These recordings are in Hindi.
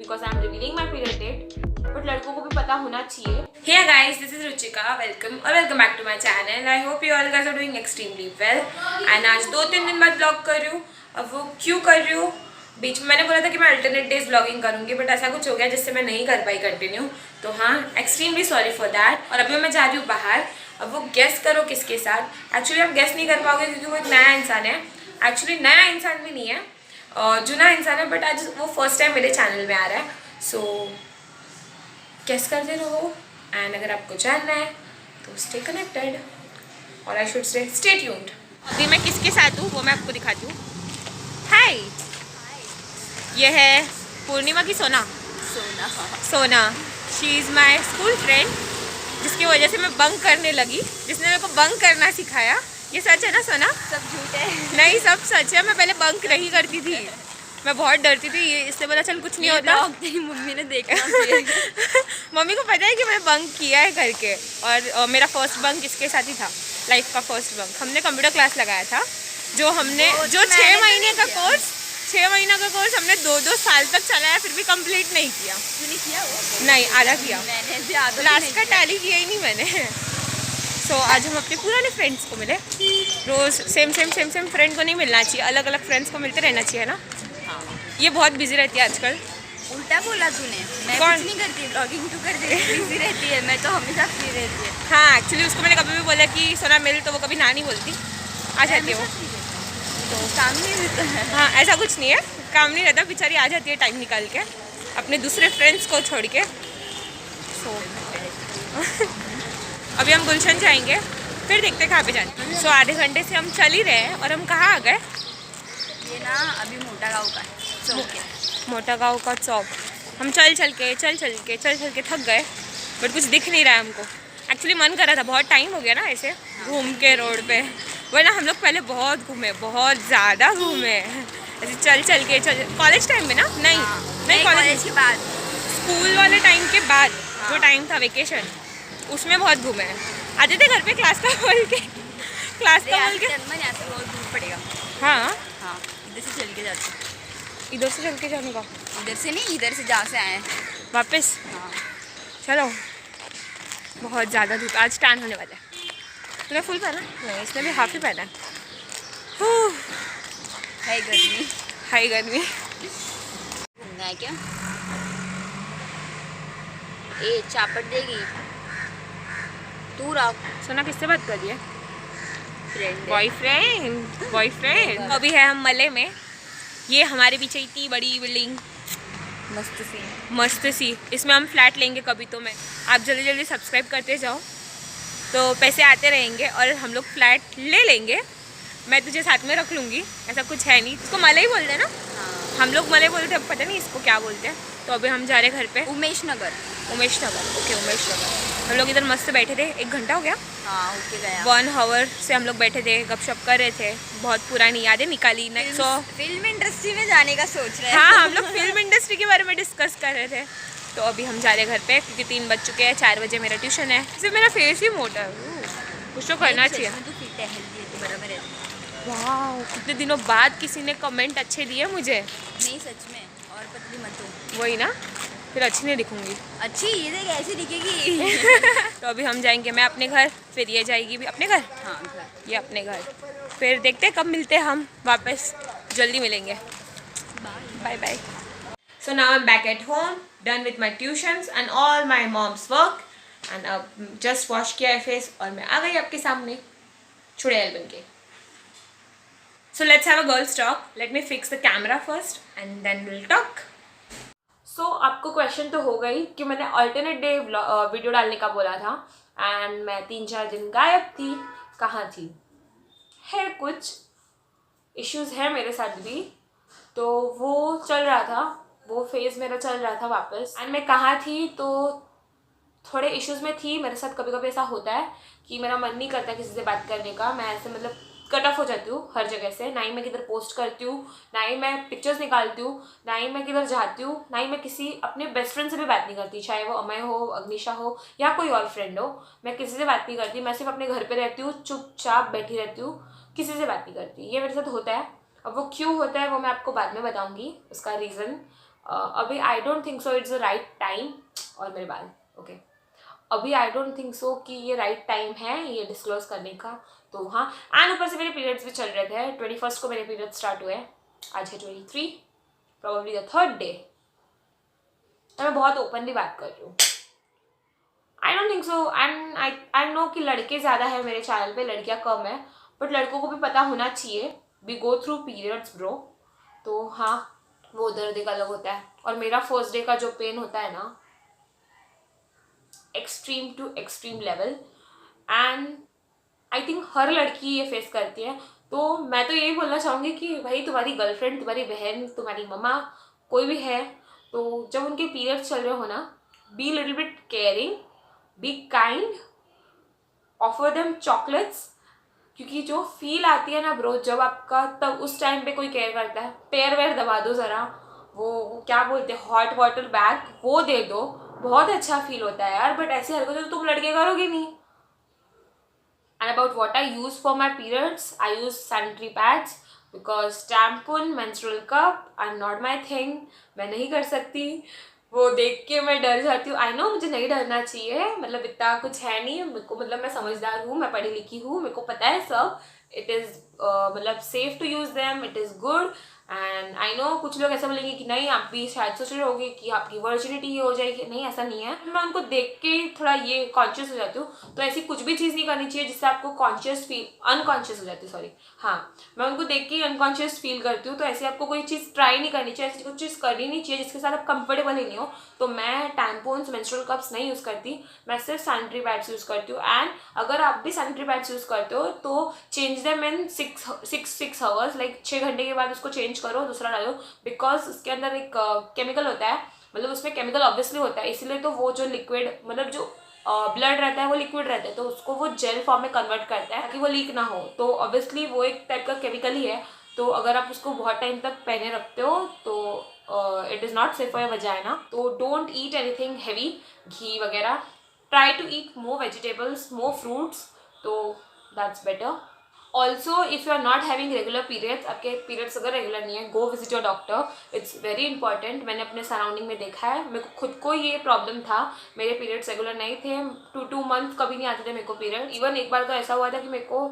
Because I am revealing my period date, but लड़कों को भी पता होना चाहिए। Hey guys, this is Ruchika, welcome back to my channel. I hope you all guys are doing extremely well. And आज 2-3 दिन बाद ब्लॉग कर रही हूँ। अब वो क्यों कर रही हूँ, बीच में मैंने बोला था कि मैं अल्टरनेट डेज ब्लॉगिंग करूँगी, बट ऐसा कुछ हो गया जिससे मैं नहीं कर पाई कंटिन्यू। तो हाँ, एक्सट्रीमली सॉरी फॉर दैट। और अभी मैं जा रही हूँ बाहर। अब वो गेस करो किसके साथ। एक्चुअली आप गेस नहीं कर पाओगे क्योंकि वो एक नया इंसान है। एक्चुअली नया इंसान भी नहीं है, जुना इंसान है, बट आज वो फर्स्ट टाइम मेरे चैनल में आ रहा है। सो गेस करते रहो, एंड अगर आपको जानना है तो स्टे कनेक्टेड, और I should say stay tuned. अभी मैं किसके साथ हूँ वो मैं आपको दिखाती हूँ। हाय, ये है पूर्णिमा की सोना। She is my school friend, जिसकी वजह से मैं बंक करने लगी, जिसने मेरे को बंक करना सिखाया। ये सच है ना सोना? सब झूठ है। नहीं, सब सच है। मैं पहले बंक नहीं करती थी, मैं बहुत डरती थी। ये इससे बोला चल कुछ नहीं होता। मम्मी ने देखा मम्मी को पता है कि मैंने बंक किया है करके। और मेरा फर्स्ट बंक इसके साथ ही था, लाइफ का फर्स्ट बंक। हमने कंप्यूटर क्लास लगाया था, जो 6 महीने का कोर्स, 6 महीना का कोर्स हमने 2-2 साल तक चलाया, फिर भी कंप्लीट नहीं किया। नहीं किया वो? नहीं, आधा किया। मैंने भी आधा लास्ट का टैली किया ही नहीं मैंने। सो आज हम अपने पुराने फ्रेंड्स को मिले। रोज़ सेम फ्रेंड को नहीं मिलना चाहिए, अलग अलग फ्रेंड्स को मिलते रहना चाहिए ना। हाँ। ये बहुत बिजी रहती है आजकल। उल्टा बोला तूने। मैं कौन? कुछ नहीं करती, ब्लॉगिंग तू करती है, बिजी रहती है। मैं तो हमेशा फ्री रहती है। हाँ, एक्चुअली उसको मैंने कभी भी बोला कि सोना मिल, तो वो कभी ना नहीं बोलती, आ जाती है वो। तो काम नहीं रहता है। हाँ, ऐसा कुछ नहीं है, काम नहीं रहता, बेचारी आ जाती है टाइम निकाल के अपने दूसरे फ्रेंड्स को छोड़ के। सो अभी हम गुलशन जाएंगे, फिर देखते कहाँ पे जाएंगे। सो आधे घंटे से हम चल ही रहे हैं, और हम कहाँ आ गए? ये ना अभी मोटा गाँव का चौक है। मोटा गाँव का चौक। हम चल के थक गए, बट कुछ दिख नहीं रहा है हमको। एक्चुअली मन कर रहा था, बहुत टाइम हो गया ना ऐसे घूम के रोड पे, वरना हम लोग पहले बहुत घूमे, बहुत ज़्यादा घूमे ऐसे चल के कॉलेज टाइम में ना। नहीं कॉलेज के बाद, स्कूल वाले टाइम के बाद। जो टाइम था वेकेशन, उसमें बहुत घूमे हैं। आते थे घर पे क्लास का बोल के जन्मन यहाँ से बहुत दूर पड़ेगा। हाँ, इधर से चल के जाते, इधर से चल के जाने का। इधर से नहीं, इधर से जहाँ से आए हैं वापस। हाँ। चलो, बहुत ज़्यादा धूप, आज टैन होने वाला है। तूने फुल पहना? नहीं, इसने भी हाफ ही पहना है। है गर्मी। हाई गर्मी। घूमना है क्या? ए चापट देगी तू। रख। सोना किससे बात कर रही है? Friend boyfriend. अभी है हम मले में। ये हमारे पीछे इतनी बड़ी बिल्डिंग, मस्त सी, इसमें हम फ्लैट लेंगे कभी। तो मैं, आप जल्दी सब्सक्राइब करते जाओ तो पैसे आते रहेंगे, और हम लोग फ्लैट ले लेंगे। मैं तुझे साथ में रख लूँगी, ऐसा कुछ है नहीं। इसको मले ही बोलते हैं ना? हाँ। हम लोग मले बोलते हैं, पता नहीं इसको क्या बोलते हैं। तो अभी हम जा रहे घर पे। उमेश नगर। ओके, उमेश नगर। हम लोग इधर मस्त बैठे थे, 1 घंटा हो गया। हाँ, होके गया। 1 आवर से हम लोग बैठे थे, गपशप कर रहे थे, बहुत पुरानी यादें निकाली। फिल्म इंडस्ट्री में जाने का सोच रहे हैं। हाँ, हम लोग फिल्म इंडस्ट्री के बारे में डिस्कस कर रहे थे। तो अभी हम जा रहे हैं घर पे, क्योंकि 3 बज चुके हैं, 4 बजे मेरा ट्यूशन है। सिर्फ मेरा फेस ही मोटा है, कुछ तो करना चाहिए। तू फिट है, हेल्दी है, बराबर है। वाह, कितने दिनों बाद किसी ने कमेंट अच्छे दिए मुझे। नहीं सच में, और पतली मत हो। वही ना, फिर अच्छी नहीं दिखूंगी। अच्छी ये देख ऐसी दिखेगी। तो अभी हम जाएंगे, मैं अपने घर, फिर ये जाएगी भी अपने घर। हाँ, घर। ये अपने घर, फिर देखते हैं कब मिलते हैं हम वापस। जल्दी मिलेंगे। Bye bye. So now I'm back at home, done with my tuitions and all my mom's work, and अब just wash किया है face, और मैं आ गई आपके सामने चुड़ैल बन के। So let's have a girls talk. Let me fix the camera first and then we'll talk. So आपको क्वेश्चन तो हो गई कि मैंने अल्टरनेट डे वीडियो डालने का बोला था, एंड मैं 3-4 दिन गायब थी। कहाँ थी? है कुछ इश्यूज है मेरे साथ भी, तो वो चल रहा था, वो फेज़ मेरा चल रहा था वापस। एंड मैं कहाँ थी, तो थोड़े इश्यूज़ में थी। मेरे साथ कभी कभी ऐसा होता है कि मेरा मन नहीं करता किसी से बात करने का। मैं ऐसे मतलब कट ऑफ हो जाती हूँ हर जगह से। ना ही मैं किधर पोस्ट करती हूँ, ना ही मैं पिक्चर्स निकालती हूँ, ना ही मैं किधर जाती हूँ, ना ही मैं किसी अपने बेस्ट फ्रेंड से भी बात नहीं करती, चाहे वो अमय हो, अग्निशा हो, या कोई और फ्रेंड हो। मैं किसी से बात नहीं करती। मैं सिर्फ अपने घर पे रहती हूँ, चुपचाप बैठी रहती हूँ, किसी से बात नहीं करती। ये मेरे साथ होता है। अब वो क्यों होता है वो मैं आपको बाद में बताऊँगी, उसका रीज़न। अभी I don't think so it's the right time, और मेरे बाल ओके अभी आई डोंट थिंक सो कि ये राइट टाइम है ये डिस्क्लोज करने का। तो हाँ, एंड ऊपर से मेरे पीरियड्स भी चल रहे थे। 21 को मेरे पीरियड्स स्टार्ट हुए, आज है 23, प्रोबेबली द 3rd डे। मैं बहुत ओपनली बात कर रही हूँ। I don't think so, and I no कि लड़के ज़्यादा है मेरे चैनल पे, लड़कियाँ कम है, बट लड़कों को भी पता होना चाहिए, we go through periods bro. तो हाँ, वो दर्द एक अलग होता है, और मेरा फर्स्ट डे का जो पेन होता है ना, extreme to extreme level, and I think हर लड़की ये फेस करती है। तो मैं तो यही बोलना चाहूँगी कि भाई तुम्हारी गर्लफ्रेंड, तुम्हारी बहन, तुम्हारी मम्मा, कोई भी है, तो जब उनके पीरियड्स चल रहे हो ना, be little bit caring, be kind, offer them chocolates, क्योंकि जो फील आती है ना ब्रो जब आपका, तब उस टाइम पे कोई केयर करता है, पैर वैर दबा दो ज़रा, वो क्या बोलते हैं हॉट वाटर बैग, वो दे दो, बहुत अच्छा फील होता है यार। बट ऐसी हरकतें तो तुम लड़के करोगे नहीं। And about what I use for my periods, I use sanitary pads because tampon, menstrual cup are not my thing. मैं नहीं कर सकती, वो देख के मैं डर जाती हूँ। आई नो मुझे नहीं डरना चाहिए, मतलब इतना कुछ है नहीं मेरे को, मतलब मैं समझदार हूँ, मैं पढ़ी लिखी हूँ, मेरे को पता है सब। इट इज़ मतलब safe to use them, it is good. And I know कुछ लोग ऐसा बोलेंगे कि नहीं आप भी शायद सोच रहे होगे कि आपकी वर्जिनिटी ये हो जाएगी, नहीं ऐसा नहीं है। मैं उनको देख के थोड़ा ये कॉन्शियस हो जाती हूँ। तो ऐसी कुछ भी चीज़ नहीं करनी चाहिए जिससे आपको कॉन्शियस फील, अनकॉन्शियस हो जाती है, सॉरी, हाँ, मैं उनको देख के अनकॉन्शियस फील करती हूँ। तो ऐसे आपको कोई चीज़ ट्राई नहीं करनी चाहिए, ऐसी कुछ चीज़ करनी नहीं चाहिए जिसके साथ आप कंफर्टेबल ही नहीं हो। तो मैं टैम्पोन्स, मेंस्ट्रुअल कप्स नहीं यूज़ करती, मैं सिर्फ सैनिटरी पैड्स यूज़ करती हूँ। एंड अगर आप भी सैनिटरी पैड्स यूज़ करते हो तो change them in 6 hours, like 6 घंटे के बाद उसको चेंज करो, दूसरा डालो, बिकॉज उसके अंदर एक केमिकल होता है, मतलब उसमें केमिकल ऑब्वियसली होता है, इसलिए तो वो जो लिक्विड, मतलब जो ब्लड रहता है वो लिक्विड रहता है, तो उसको वो जेल फॉर्म में कन्वर्ट करता है ताकि वो लीक ना हो। तो ऑब्वियसली वो एक टाइप का केमिकल ही है। तो अगर आप उसको बहुत टाइम तक पहने रखते हो तो it is not safe for your vagina. तो डोंट ईट एनीथिंग हैवी, घी वगैरह, try to eat more vegetables, more fruits, तो that's better. Also if you are not having regular periods, आपके पीरियड्स अगर रेगुलर नहीं है, go visit your doctor, it's very important. मैंने अपने सराउंडिंग में देखा है, मेरे को खुद को ये प्रॉब्लम था, मेरे पीरियड्स रेगुलर नहीं थे, 2 मंथ कभी नहीं आते थे मेरे को पीरियड। इवन एक बार तो ऐसा हुआ था कि मेरे को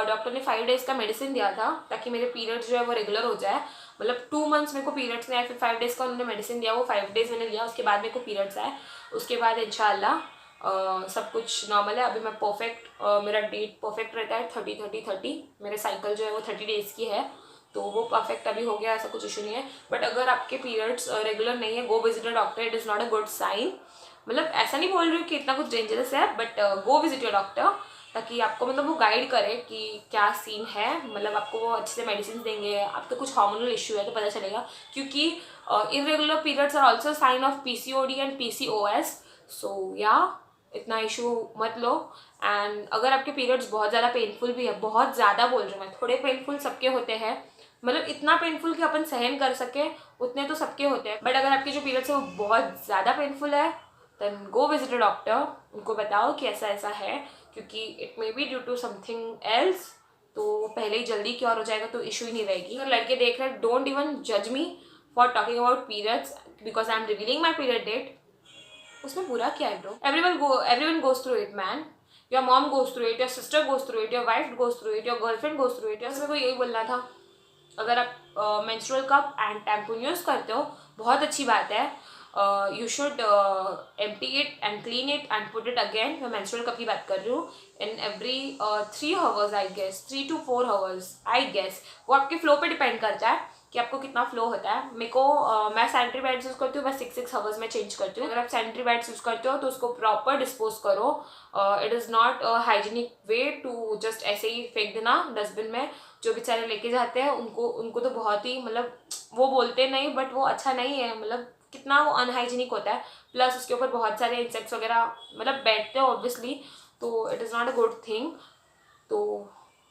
डॉक्टर ने 5 डेज़ का मेडिसिन दिया था ताकि मेरे पीरियड्स जो है वो रेगुलर हो जाए। मतलब 2 मंथ्स मेरे को पीरियड्स नहीं आए, फिर 5 डेज़ का उन्होंने मेडिसिन दिया, वो 5 डेज़ मैंने लिया, उसके बाद मेरे को पीरियड्स आए। उसके बाद इंशाल्लाह सब कुछ नॉर्मल है। अभी मैं परफेक्ट, मेरा डेट परफेक्ट रहता है 30-30-30, मेरे साइकिल जो है वो 30 डेज़ की है, तो वो परफेक्ट अभी हो गया, ऐसा कुछ इशू नहीं है। बट अगर आपके पीरियड्स रेगुलर नहीं है, go visit your doctor, it is not a good sign. मतलब ऐसा नहीं बोल रही हूँ कि इतना कुछ डेंजरस है, but go visit your doctor, ताकि आपको मतलब वो गाइड करे कि क्या सीन है, मतलब आपको वो अच्छे से मेडिसिन देंगे, आपको कुछ हार्मोनल इशू है तो पता चलेगा, क्योंकि irregular periods are also sign of PCOD and PCOS। So या इतना इशू मत लो। एंड अगर आपके पीरियड्स बहुत ज़्यादा पेनफुल भी है, बहुत ज़्यादा बोल रही हूँ मैं, थोड़े पेनफुल सबके होते हैं, मतलब इतना पेनफुल कि अपन सहन कर सके उतने तो सबके होते हैं, बट अगर आपके जो पीरियड्स है वो बहुत ज़्यादा पेनफुल है, then go visit a doctor, उनको बताओ कि ऐसा ऐसा है, क्योंकि it may be due to something else, तो पहले ही जल्दी क्योर हो जाएगा तो इशू ही नहीं रहेगी। अगर लड़के देख रहे हैं, डोंट इवन जज me for talking about periods because I am revealing my period date. उसमें बुरा क्या है bro? everyone goes through it man, your mom goes through it, your sister goes through it, your wife goes through it, your girlfriend goes through it। मेरे को यही बोलना था, अगर आप menstrual cup and tampon use करते हो बहुत अच्छी बात है, you should empty it and clean it and put it again. मैं मेंस्ट्रुअल कप की बात कर रही हूँ, in every 3 hours I guess, 3 to 4 hours I guess, वो आपके फ्लो पे डिपेंड करता है कि आपको कितना फ्लो होता है। मेरे को मैं सैनिटरी पैड्स यूज़ करती हूँ, मैं 6 आवर्स में चेंज करती हूँ। अगर आप सैनिटरी पैड्स यूज़ करते हो तो उसको प्रॉपर डिस्पोज करो, it is not a hygienic way to just ऐसे ही फेंक देना डस्टबिन में। जो बेचारे लेके जाते हैं उनको तो बहुत ही, मतलब वो बोलते नहीं बट वो अच्छा नहीं है, मतलब कितना वो अनहाइजीनिक होता है, प्लस उसके ऊपर बहुत सारे इंसेक्ट्स वगैरह मतलब बैठते हैं ऑब्वियसली, तो it is not a good thing, तो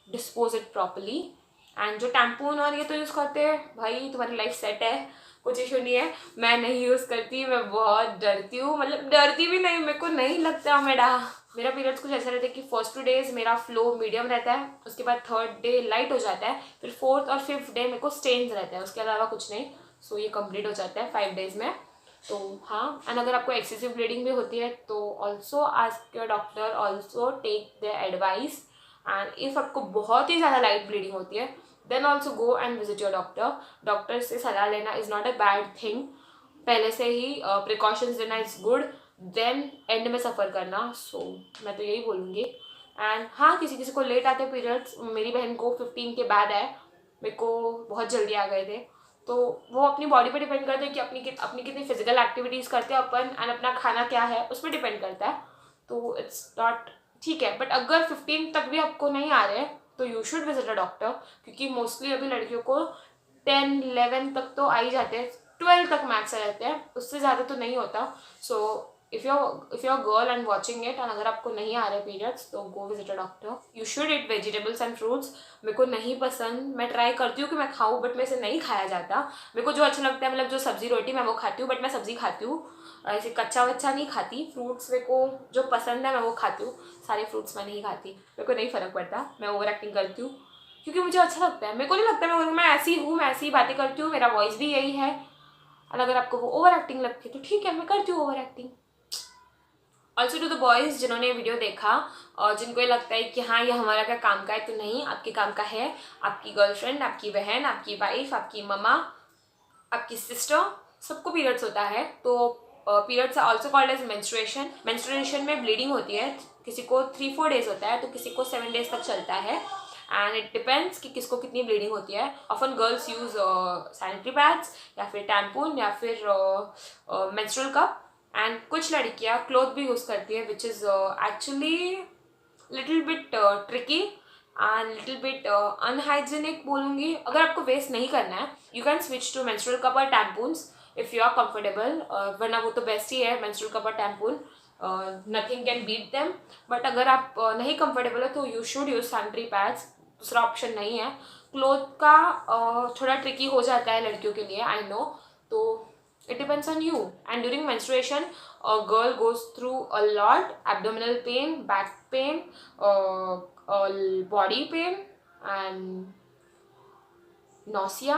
डिस्पोज इट प्रॉपरली। एंड जो टैम्पून और ये तो यूज़ करते हैं, भाई तुम्हारी लाइफ सेट है, कुछ इशू नहीं है। मैं नहीं यूज़ करती, मैं बहुत डरती हूँ, मतलब डरती भी नहीं, मेरे को नहीं लगता मेरा पीरियड्स कुछ ऐसा रहता है कि फर्स्ट 2 डेज़ मेरा फ्लो मीडियम रहता है, उसके बाद 3rd डे लाइट हो जाता है, फिर 4th और 5th डे मेरे को स्टेन्स रहता है, उसके अलावा कुछ नहीं। सो ये कंप्लीट हो जाता है 5 days में। तो हाँ, एंड अगर आपको एक्सेसिव ब्लीडिंग भी होती है तो also ask your doctor, also take the advice. And if आपको बहुत ही ज़्यादा लाइट ब्लीडिंग होती है then also go and visit your doctor. Doctor से सलाह लेना is not a bad thing. पहले से ही प्रिकॉशंस लेना इज़ गुड, देन एंड में सफ़र करना। सो मैं तो यही बोलूँगी। एंड हाँ, किसी किसी को लेट आते पीरियड्स, मेरी बहन को 15 के बाद आए, मेरे को बहुत जल्दी आ गए थे। तो वो अपनी बॉडी पे डिपेंड करता है कि अपनी कितनी फिजिकल एक्टिविटीज़ करते हैं अपन, एंड अपना खाना क्या है उस पर डिपेंड करता है। तो इट्स नॉट ठीक है। बट अगर 15 तक भी आपको नहीं आ रहे तो you should visit a doctor, क्योंकि मोस्टली अभी लड़कियों को 10, 11 तक तो आ ही जाते हैं, 12 तक मैक्स आ जाते हैं, उससे ज़्यादा तो नहीं होता। So if you're girl and watching it and अगर आपको नहीं आ रहे पीरियड्स तो गो visit a doctor. You should eat vegetables and fruits. मेरे को नहीं पसंद, मैं ट्राई करती हूँ कि मैं खाऊँ बट मेरे से नहीं खाया जाता। मेरे को जो अच्छा लगता है, मतलब जो सब्जी रोटी मैं वो खाती हूँ, बट मैं सब्जी खाती हूँ, ऐसे कच्चा वच्चा नहीं खाती। फ्रूट्स मेरे को जो पसंद है मैं वो खाती हूँ, सारे फ्रूट्स मैं नहीं खाती। मेरे को नहीं फ़र्क पड़ता, मैं ओवर एक्टिंग करती हूँ क्योंकि मुझे अच्छा लगता है। मेरे को नहीं लगता मैं ऐसी हूँ, मैं ऐसी बातें करती हूँ, मेरा वॉइस भी यही है। और अगर आपको वो ओवर एक्टिंग लगती है तो ठीक है, मैं करती हूँ over acting. Also to the boys जिन्होंने वीडियो देखा और जिनको ये लगता है कि हाँ ये हमारा क्या काम का है, तो नहीं, आपके काम का है। आपकी गर्लफ्रेंड, आपकी बहन, आपकी वाइफ, आपकी ममा, आपकी सिस्टर, सबको पीरियड्स होता है। तो periods are also called as menstruation. Menstruation में ब्लीडिंग होती है, किसी को 3-4 days होता है तो किसी को 7 days तक चलता है। एंड इट डिपेंड्स कि किसको कितनी ब्लीडिंग होती है। Often girls use sanitary pads या फिर टैम्पून या फिर मेंस्ट्रुअल कप। एंड कुछ लड़कियाँ क्लोथ भी यूज़ करती है which is actually little bit tricky and little bit unhygienic बोलूँगी। अगर आपको वेस्ट नहीं करना है you can switch to menstrual cup और tampons if you are comfortable, वरना वो तो बेस्ट ही है मेंस्ट्रुअल कप और tampon, nothing can beat them. But अगर आप नहीं कंफर्टेबल हो तो you should use sanitary pads, दूसरा ऑप्शन नहीं है। क्लोथ का थोड़ा ट्रिकी हो जाता है लड़कियों के लिए, आई नो, तो it depends on you. And during menstruation a girl goes through a lot: abdominal pain, back pain, body pain and nausea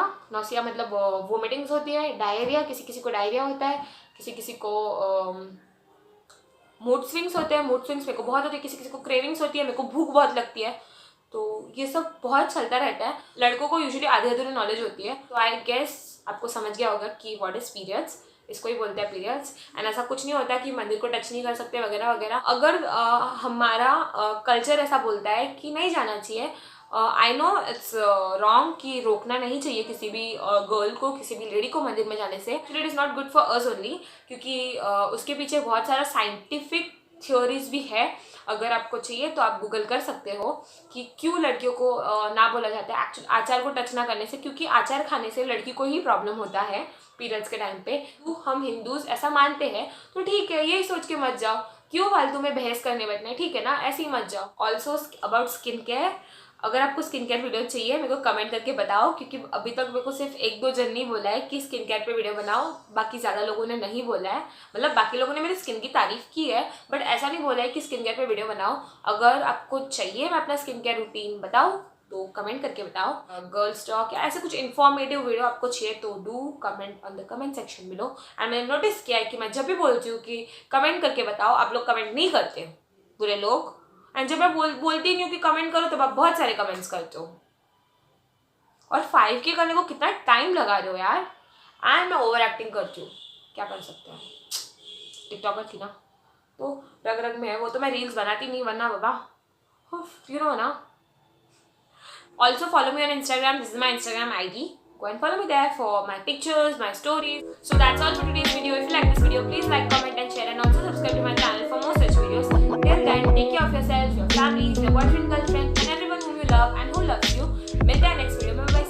मतलब वोमिटिंग्स होती है, डायरिया, किसी किसी को डायरिया होता है, किसी किसी को मूड स्विंग्स होते हैं। मूड स्विंग्स मेरे को बहुत होती है, किसी किसी को क्रेविंग्स होती है, मेरे को भूख बहुत लगती है। तो ये सब बहुत चलता रहता है। लड़कों को यूजुअली आधी अधूरी नॉलेज होती है। तो आई गेस आपको समझ गया होगा कि व्हाट इज़ पीरियड्स, इसको ही बोलते हैं पीरियड्स। एंड ऐसा कुछ नहीं होता कि मंदिर को टच नहीं कर सकते वगैरह वगैरह। अगर हमारा कल्चर ऐसा बोलता है कि नहीं जाना चाहिए, आई नो इट्स रॉन्ग कि रोकना नहीं चाहिए किसी भी गर्ल को, किसी भी लेडी को मंदिर में जाने से। It is not good for us only, क्योंकि उसके पीछे बहुत सारा साइंटिफिक थ्योरीज भी है। अगर आपको चाहिए तो आप गूगल कर सकते हो कि क्यों लड़कियों को ना बोला जाता है एक्चुअली आचार को टच ना करने से, क्योंकि आचार खाने से लड़की को ही प्रॉब्लम होता है पीरियड्स के टाइम पे। तो हम हिंदूज ऐसा मानते हैं, तो ठीक है, यही सोच के मत जाओ, क्यों फालतू में बहस करने बैठना है, ठीक है ना, ऐसे ही मत जाओ। ऑल्सो अबाउट स्किन केयर, अगर आपको स्किन केयर वीडियो चाहिए मेरे को कमेंट करके बताओ, क्योंकि अभी तक मेरे को सिर्फ 1-2 जन नहीं बोला है कि स्किन केयर पे वीडियो बनाओ, बाकी ज़्यादा लोगों ने नहीं बोला है। मतलब बाकी लोगों ने मेरी स्किन की तारीफ़ की है बट ऐसा नहीं बोला है कि स्किन केयर पे वीडियो बनाओ। अगर आपको चाहिए मैं अपना स्किन केयर रूटीन बताऊँ तो कमेंट करके बताओ। गर्ल्स टॉक या ऐसे कुछ इन्फॉर्मेटिव वीडियो आपको चाहिए तो do comment on the comment section below. And मैंने नोटिस किया है कि मैं जब भी बोलती हूँ कि कमेंट करके बताओ, आप लोग कमेंट नहीं करते, बुरे लोग। एंड जब मैं बोलती नहीं हूँ कि कमेंट करो तो आप बहुत सारे कमेंट्स करते हो। और 5K करने को कितना टाइम लगा रहे हो यार। एंड मैं ओवर एक्टिंग करती हूँ, क्या कर सकते हैं, टिकटॉकर थी ना तो रग रग में है, वो तो मैं रील्स बनाती नहीं वरना बाबा यू नो ना। Also follow me on Instagram, this is my Instagram ID. Go and follow me there for my pictures, my stories. So that's all for today's video. If you like this video, please like, comment and share, and also subscribe to my channel for more such videos. Till then, take care of yourself, your family, your boyfriend, girlfriend, and everyone whom you love and who loves you. Meet you next video. Bye bye.